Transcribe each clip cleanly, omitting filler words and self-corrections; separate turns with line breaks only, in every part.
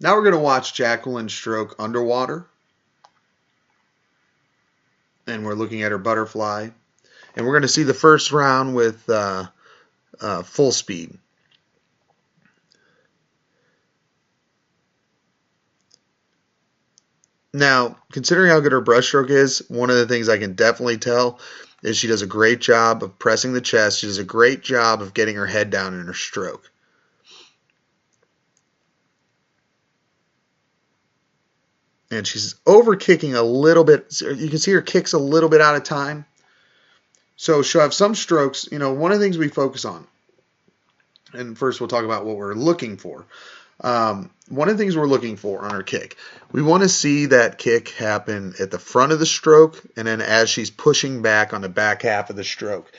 Now we're going to watch Jacqueline stroke underwater. And we're looking at her butterfly. And we're going to see the first round with full speed. Now, considering how good her brushstroke is, one of the things I can definitely tell is she does a great job of pressing the chest. She does a great job of getting her head down in her stroke. And she's over kicking a little bit. You can see her kicks a little bit out of time. So she'll have some strokes. You know, one of the things we focus on, and first we'll talk about what we're looking for. One of the things we're looking for on her kick, we want to see that kick happen at the front of the stroke, and then as she's pushing back on the back half of the stroke.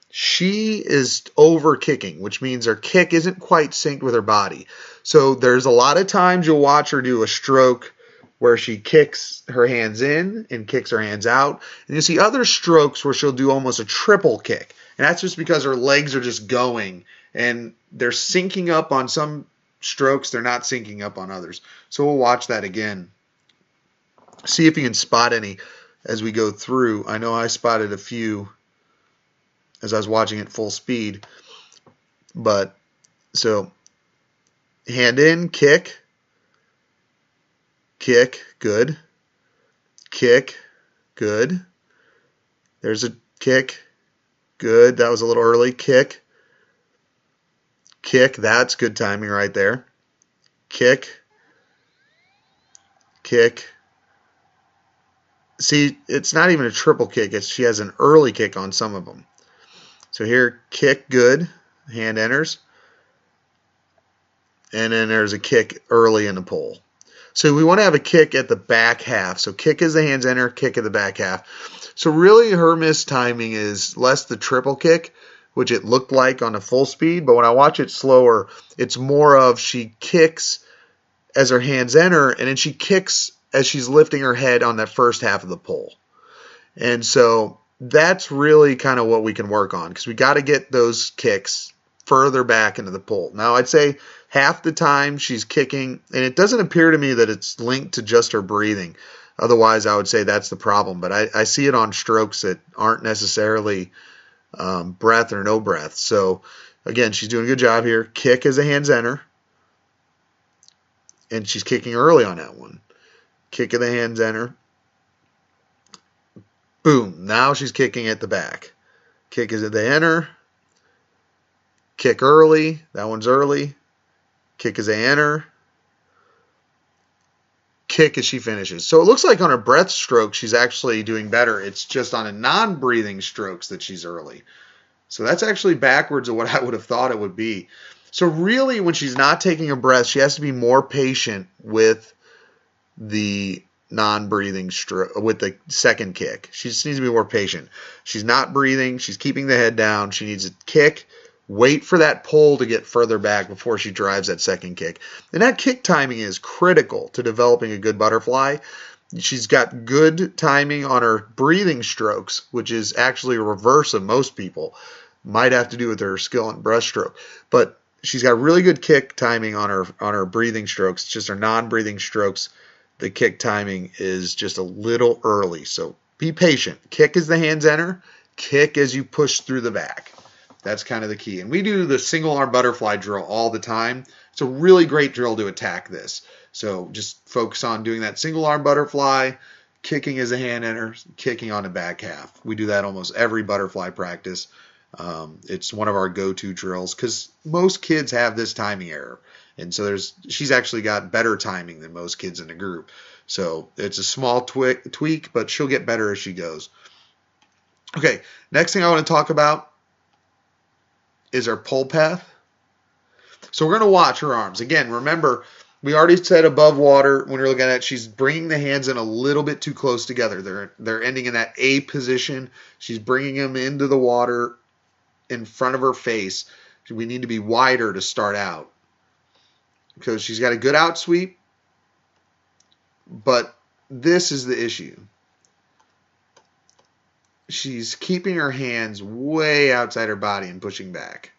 She is over kicking, which means her kick isn't quite synced with her body. So there's a lot of times you'll watch her do a stroke where she kicks her hands in and kicks her hands out. And you see other strokes where she'll do almost a triple kick. And that's just because her legs are just going and they're syncing up on some strokes. They're not syncing up on others. So we'll watch that again. See if you can spot any as we go through. I know I spotted a few as I was watching it full speed. But so hand in, kick. Kick, good. Kick, good. There's a kick, good. That was a little early. Kick. Kick, that's good timing right there. Kick. Kick. See, it's not even a triple kick. She has an early kick on some of them. So here, kick, good. Hand enters. And then there's a kick early in the pole. So we want to have a kick at the back half. So kick as the hands enter, kick at the back half. So really her missed timing is less the triple kick, which it looked like on the full speed. But when I watch it slower, it's more of she kicks as her hands enter, and then she kicks as she's lifting her head on that first half of the pole. And so that's really kind of what we can work on, because we got to get those kicks further back into the pole. Now I'd say half the time she's kicking, and it doesn't appear to me that it's linked to just her breathing. Otherwise, I would say that's the problem. But I see it on strokes that aren't necessarily breath or no breath. So, again, she's doing a good job here. Kick as the hands enter. And she's kicking early on that one. Kick of the hands enter. Boom. Now she's kicking at the back. Kick as they enter. Kick early. That one's early. Kick as they enter. Kick as she finishes. So it looks like on her breath stroke, she's actually doing better. It's just on a non-breathing strokes that she's early. So that's actually backwards of what I would have thought it would be. So really, when she's not taking a breath, she has to be more patient with the non-breathing stroke, with the second kick. She just needs to be more patient. She's not breathing. She's keeping the head down. She needs to kick. Wait for that pole to get further back before she drives that second kick. And that kick timing is critical to developing a good butterfly. She's got good timing on her breathing strokes, which is actually a reverse of most people. Might have to do with her skill in breaststroke. But she's got really good kick timing on her breathing strokes. It's just her non-breathing strokes, the kick timing is just a little early. So be patient. Kick as the hands enter. Kick as you push through the back. That's kind of the key. And we do the single arm butterfly drill all the time. It's a really great drill to attack this. So just focus on doing that single arm butterfly, kicking as a hand enters, kicking on the back half. We do that almost every butterfly practice. It's one of our go-to drills because most kids have this timing error. And so she's actually got better timing than most kids in the group. So it's a small tweak, but she'll get better as she goes. Okay, next thing I want to talk about is our pole path. So we're going to watch her arms. Again, remember, we already said above water when we're looking at it, she's bringing the hands in a little bit too close together. They're ending in that A position. She's bringing them into the water in front of her face. We need to be wider to start out because she's got a good out sweep, but this is the issue. She's keeping her hands way outside her body and pushing back.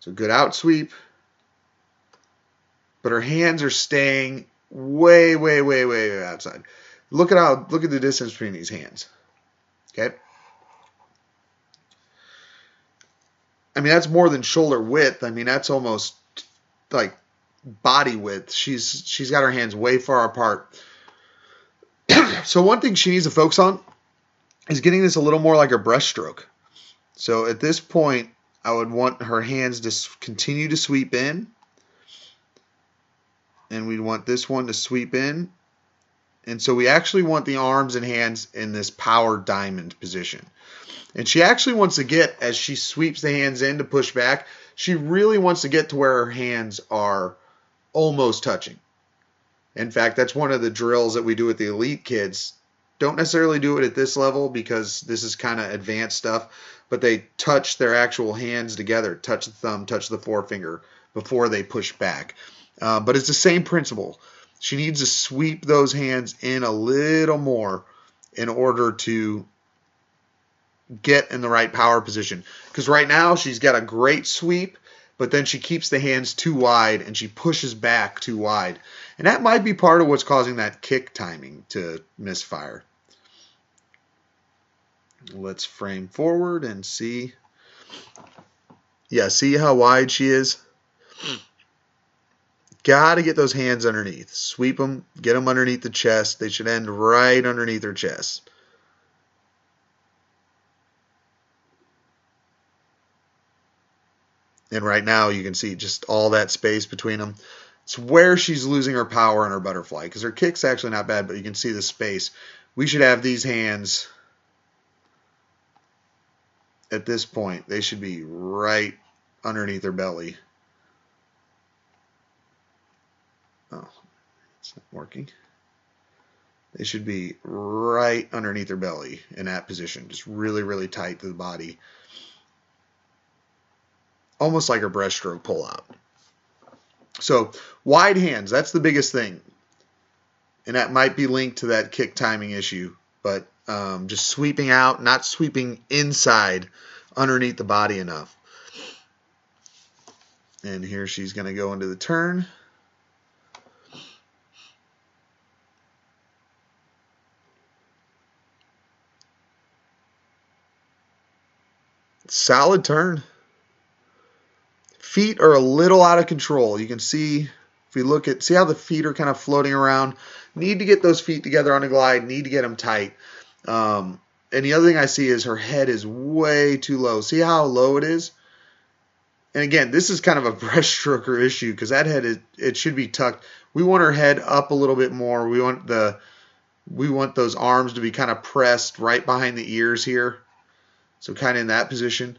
So good out sweep. but her hands are staying way, way, way, way, way outside. Look at the distance between these hands. Okay. I mean, that's more than shoulder width. I mean, that's almost like body width. She's got her hands way far apart. So one thing she needs to focus on is getting this a little more like her breaststroke. So at this point, I would want her hands to continue to sweep in. And we'd want this one to sweep in. And so we actually want the arms and hands in this power diamond position. And she actually wants to get, as she sweeps the hands in to push back, she really wants to get to where her hands are almost touching. In fact, that's one of the drills that we do with the elite kids. Don't necessarily do it at this level because this is kind of advanced stuff, but they touch their actual hands together, touch the thumb, touch the forefinger before they push back. But it's the same principle. She needs to sweep those hands in a little more in order to get in the right power position. Because right now she's got a great sweep, but then she keeps the hands too wide and she pushes back too wide. And that might be part of what's causing that kick timing to misfire. Let's frame forward and see. Yeah, see how wide she is? Got to get those hands underneath. Sweep them, get them underneath the chest. They should end right underneath her chest. And right now you can see just all that space between them. It's where she's losing her power in her butterfly because her kick's actually not bad, but you can see the space. We should have these hands at this point. They should be right underneath her belly. Oh, it's not working. They should be right underneath her belly in that position, just really, really tight to the body. Almost like her breaststroke pull out. So wide hands, that's the biggest thing. And that might be linked to that kick timing issue. But just sweeping out, not sweeping inside underneath the body enough. And here she's going to go into the turn. Solid turn. Feet are a little out of control. You can see, if you look at, see how the feet are kind of floating around. Need to get those feet together on the glide. Need to get them tight. And the other thing I see is her head is way too low. See how low it is? And again, this is kind of a breaststroker issue because that head, it should be tucked. We want her head up a little bit more. We want those arms to be kind of pressed right behind the ears here. So kind of in that position.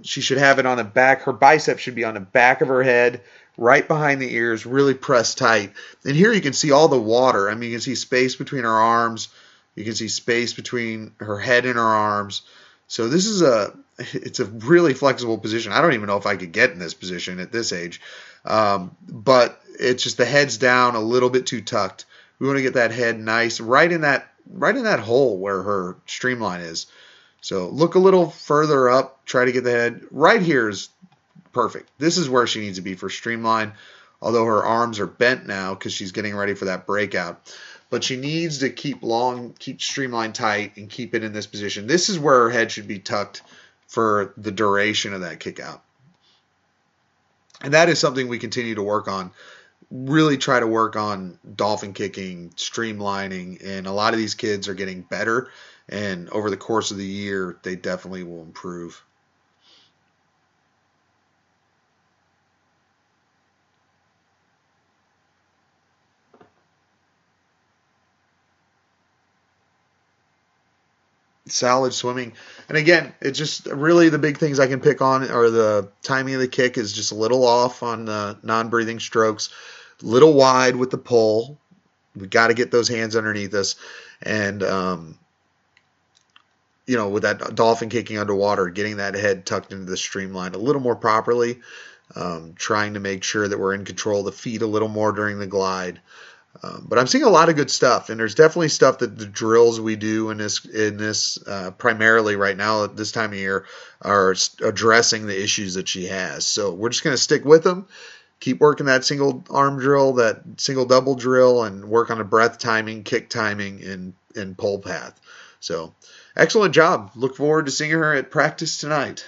She should have it on the back. Her bicep should be on the back of her head, right behind the ears, really pressed tight. And here you can see all the water. I mean, you can see space between her arms. You can see space between her head and her arms. So this is it's a really flexible position. I don't even know if I could get in this position at this age. But it's just the head's down, a little bit too tucked. We want to get that head nice, right in that hole where her streamline is. So look a little further up, try to get the head. Right here is perfect. This is where she needs to be for streamline, although her arms are bent now because she's getting ready for that breakout. But she needs to keep streamline tight and keep it in this position. This is where her head should be tucked for the duration of that kick out. And that is something we continue to work on. Really try to work on dolphin kicking, streamlining, and a lot of these kids are getting better. And over the course of the year, they definitely will improve. Solid swimming. And again, it's just really the big things I can pick on are the timing of the kick is just a little off on the non-breathing strokes, a little wide with the pull. We got to get those hands underneath us. And, with that dolphin kicking underwater, getting that head tucked into the streamline a little more properly, trying to make sure that we're in control of the feet a little more during the glide. But I'm seeing a lot of good stuff, and there's definitely stuff that the drills we do in this primarily right now at this time of year are addressing the issues that she has. So we're just going to stick with them, keep working that single arm drill, that single double drill, and work on a breath timing, kick timing, and pull path. So excellent job. Look forward to seeing her at practice tonight.